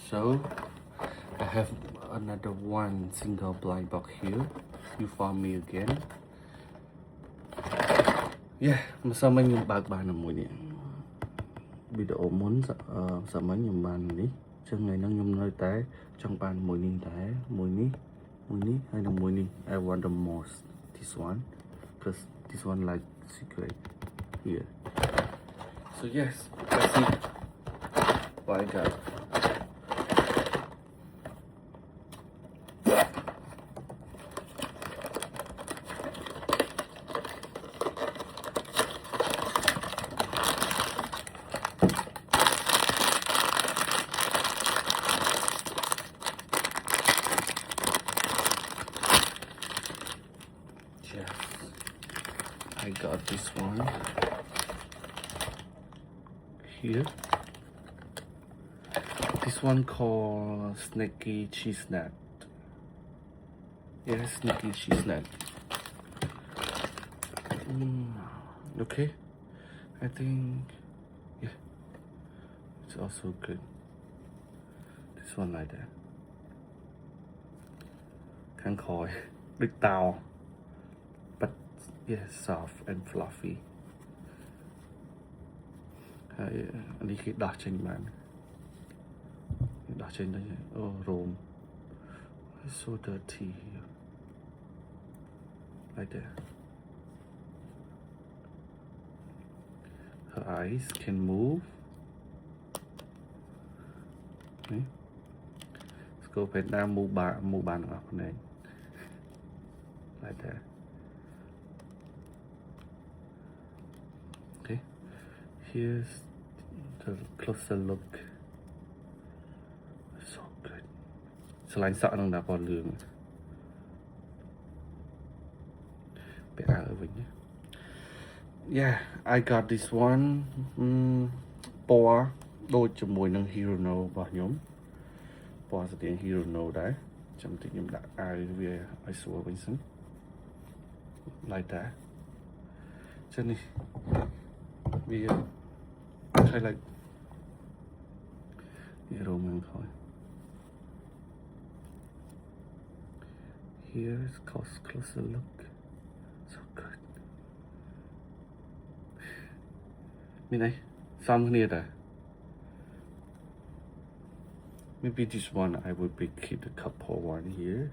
So I have another one single blind box here. You found me again. Yeah, ម្សិលមិញខ្ញុំបើកបានតែមួយនេះវីដេអូមុនសមិញខ្ញុំបាននេះចឹងថ្ងៃហ្នឹងខ្ញុំនៅតែចង់បានមួយនេះដែរមួយនេះហើយនឹងមួយនេះ I want the most this one because this one like secret here. So yes, let's see what I got. Yes, I got this one here. This one called Snaky Cheese Nut. Yeah, Snaky Cheese Nut. Okay, I think yeah, it's also good. This one like that. Can't call it big towel. But yeah, soft and fluffy. ហើយនេះគេដោះចេញបានដោះចេញទៅអូ room it's so dirty like that. Her eyes can move. Okay. Let's go back down move បានទាំងអស់គ្នា like that. Okay, here's the closer look. So good. ឆ្លាញ់សក់នឹងដាក់ពណ៌លឿងពាក់អាវវិញ Yeah, I got this one ពណ៌ដូចជាមួយនឹង Hero No របស់ខ្ញុំពណ៌ស្ទៀង Hero No ដែរចាំតិចខ្ញុំដាក់អាវវាឲ្យស្រួលវិញសិន like that ចឹងនេះវា I like Roman coin. Here's closer look. So good. Mình này, some here there. Maybe this one I will be keep the couple one here.